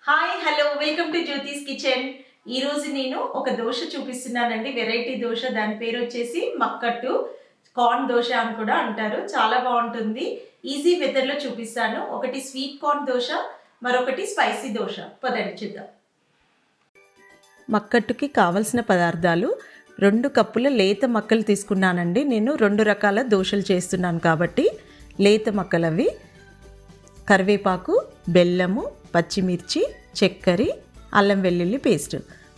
Hi hello welcome to జ్యోతిస్ kitchen. ఈరోజు నేను ఒక దోశ చూపిస్తున్నానండి, వెరైటీ దోశ. దాని పేరు వచ్చేసి మక్కట్టు కార్న్ దోశ అని కూడా అంటారు. చాలా బాగుంటుంది. ఈజీ మెథడ్లో చూపిస్తాను. ఒకటి స్వీట్ కార్న్ దోశ, మరొకటి స్పైసీ దోశ. పదండి చూద్దాం. మక్కట్టుకి కావలసిన పదార్థాలు: 2 కప్పుల లేత మక్కలు తీసుకున్నానండి. నేను 2 రకాల దోశలు చేస్తున్నాను కాబట్టి లేత మక్కలు అవి. కరివేపాకు, బెల్లము, పచ్చిమిర్చి, చక్కెర, అల్లం వెల్లుల్లి పేస్ట్.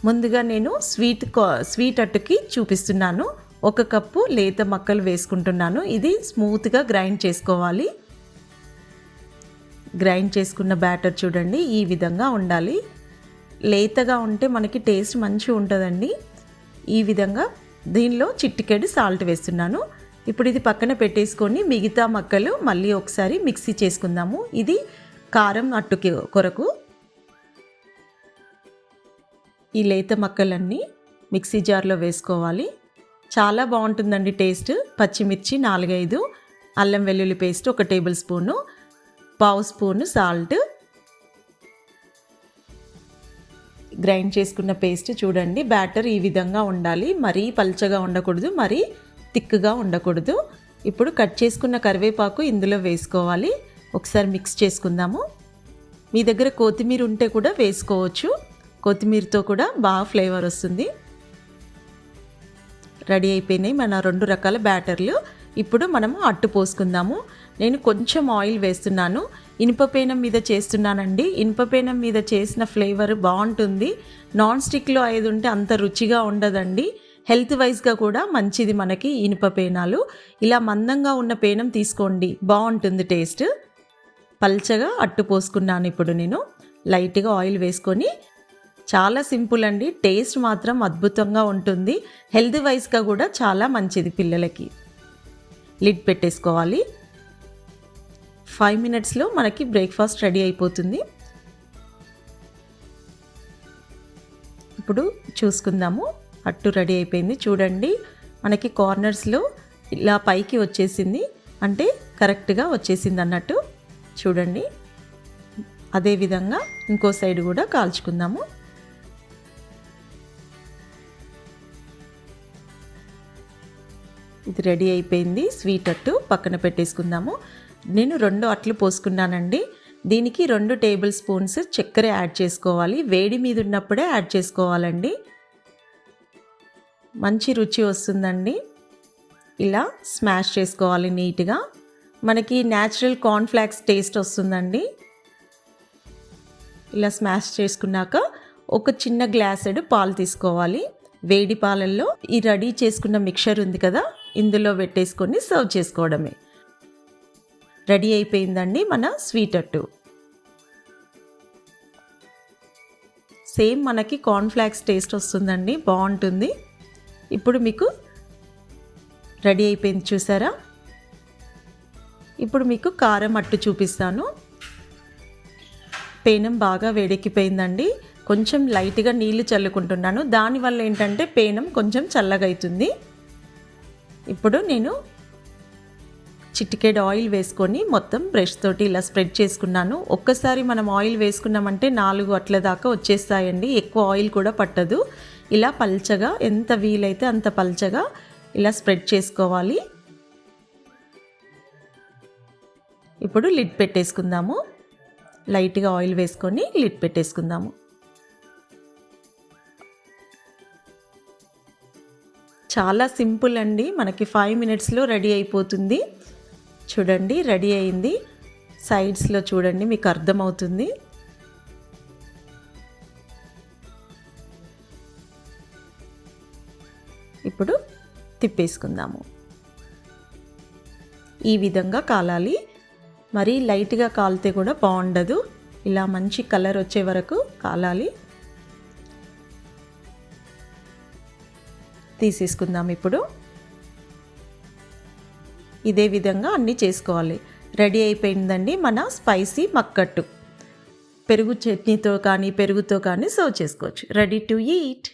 ముందుగా నేను స్వీట్ అట్టుకి చూపిస్తున్నాను. 1 కప్పు లేత మక్కలు వేసుకుంటున్నాను. ఇది స్మూత్గా గ్రైండ్ చేసుకోవాలి. గ్రైండ్ చేసుకున్న బ్యాటర్ చూడండి, ఈ విధంగా ఉండాలి. లేతగా ఉంటే మనకి టేస్ట్ మంచిగా ఉంటుందండి. ఈ విధంగా దీనిలో చిటికెడు సాల్ట్ వేస్తున్నాను. ఇప్పుడు ఇది పక్కన పెట్టేసుకొని మిగతా మక్కలు మళ్ళీ ఒకసారి మిక్సీ చేసుకుందాము. ఇది కారం అట్టుకి కొరకు. ఈ లేత మక్కలన్నీ మిక్సీ జార్లో వేసుకోవాలి. చాలా బాగుంటుందండి టేస్ట్. పచ్చిమిర్చి 4-5, అల్లం వెల్లుల్లి paste 1 tablespoon, 1/2 spoon salt. Grind చేసుకున్న పేస్ట్ చూడండి. బ్యాటర్ ఈ విధంగా ఉండాలి. మరీ పల్చగా ఉండకూడదు, మరీ థిక్గా ఉండకూడదు. ఇప్పుడు కట్ చేసుకున్న కరివేపాకు ఇందులో వేసుకోవాలి. ఒకసారి మిక్స్ చేసుకుందాము. మీ దగ్గర కొత్తిమీర ఉంటే కూడా వేసుకోవచ్చు. కొత్తిమీరతో కూడా బాగా ఫ్లేవర్ వస్తుంది. రెడీ అయిపోయినాయి మన 2 రకాల బ్యాటర్లు. ఇప్పుడు మనము అట్టు పోసుకుందాము. నేను కొంచెం ఆయిల్ వేస్తున్నాను. ఇనుప పేనం మీద చేస్తున్నానండి. ఇనుప పేనం మీద చేసిన ఫ్లేవర్ బాగుంటుంది. నాన్ స్టిక్లో అయ్యేది ఉంటే అంత రుచిగా ఉండదండి. హెల్త్ వైజ్గా కూడా మంచిది మనకి ఇనుప పేనాలు. ఇలా మందంగా ఉన్న పేనం తీసుకోండి, బాగుంటుంది టేస్ట్. పల్చగా అట్టు పోసుకున్నాను. ఇప్పుడు నేను లైట్గా ఆయిల్ వేసుకొని, చాలా సింపుల్ అండి. టేస్ట్ మాత్రం అద్భుతంగా ఉంటుంది. హెల్త్ వైజ్గా కూడా చాలా మంచిది పిల్లలకి. లిడ్ పెట్టేసుకోవాలి. 5 మినిట్స్లో మనకి బ్రేక్ఫాస్ట్ రెడీ అయిపోతుంది. ఇప్పుడు చూసుకుందాము. అట్టు రెడీ అయిపోయింది. చూడండి, మనకి కార్నర్స్లో ఇలా పైకి వచ్చేసింది, అంటే కరెక్ట్గా వచ్చేసింది అన్నట్టు. చూడండి, అదేవిధంగా ఇంకో సైడ్ కూడా కాల్చుకుందాము. ఇది రెడీ అయిపోయింది. స్వీట్ అట్టు పక్కన పెట్టేసుకుందాము. నేను 2 అట్లు పోసుకున్నానండి. దీనికి 2 టేబుల్ స్పూన్స్ చక్కెర యాడ్ చేసుకోవాలి. వేడి మీద ఉన్నప్పుడే యాడ్ చేసుకోవాలండి, మంచి రుచి వస్తుందండి. ఇలా స్మాష్ చేసుకోవాలి నీట్గా. మనకి న్యాచురల్ కార్న్ఫ్లాక్స్ టేస్ట్ వస్తుందండి. ఇలా స్మాష్ చేసుకున్నాక ఒక చిన్న గ్లాసెడు పాలు తీసుకోవాలి. వేడి పాలల్లో ఈ రెడీ చేసుకున్న మిక్చర్ ఉంది కదా, ఇందులో పెట్టేసుకొని సర్వ్ చేసుకోవడమే. రెడీ అయిపోయిందండి మన స్వీట్ అట్టు. సేమ్ మనకి కార్న్ఫ్లాక్స్ టేస్ట్ వస్తుందండి, బాగుంటుంది. ఇప్పుడు మీకు రెడీ అయిపోయింది చూసారా. ఇప్పుడు మీకు కారం అట్టు చూపిస్తాను. పేనం బాగా వేడెక్కిపోయిందండి. కొంచెం లైట్గా నీళ్లు చల్లుకుంటున్నాను. దానివల్ల ఏంటంటే పేనం కొంచెం చల్లగా అవుతుంది. ఇప్పుడు నేను చిటికెడు ఆయిల్ వేసుకొని మొత్తం బ్రష్ తోటి ఇలా స్ప్రెడ్ చేసుకున్నాను. ఒక్కసారి మనం ఆయిల్ వేసుకున్నామంటే 4 అట్ల దాకా వచ్చేస్తాయండి. ఎక్కువ ఆయిల్ కూడా పట్టదు. ఇలా పల్చగా, ఎంత వీలైతే అంత పల్చగా ఇలా స్ప్రెడ్ చేసుకోవాలి. ఇప్పుడు లిడ్ పెట్టేసుకుందాము. లైట్గా ఆయిల్ వేసుకొని లిడ్ పెట్టేసుకుందాము. చాలా సింపుల్ అండి. మనకి 5 మినిట్స్లో రెడీ అయిపోతుంది. చూడండి, రెడీ అయింది. సైడ్స్లో చూడండి, మీకు అర్థమవుతుంది. ఇప్పుడు తిప్పేసుకుందాము. ఈ విధంగా కాలాలి. మరీ లైట్గా కాలితే కూడా బాగుండదు. ఇలా మంచి కలర్ వచ్చే వరకు కాలాలి. తీసేసుకుందాం. ఇప్పుడు ఇదే విధంగా అన్నీ చేసుకోవాలి. రెడీ అయిపోయిందండి మన స్పైసీ మక్కట్టు. పెరుగు చట్నీతో కానీ పెరుగుతో కానీ సర్వ్ చేసుకోవచ్చు. Ready to eat.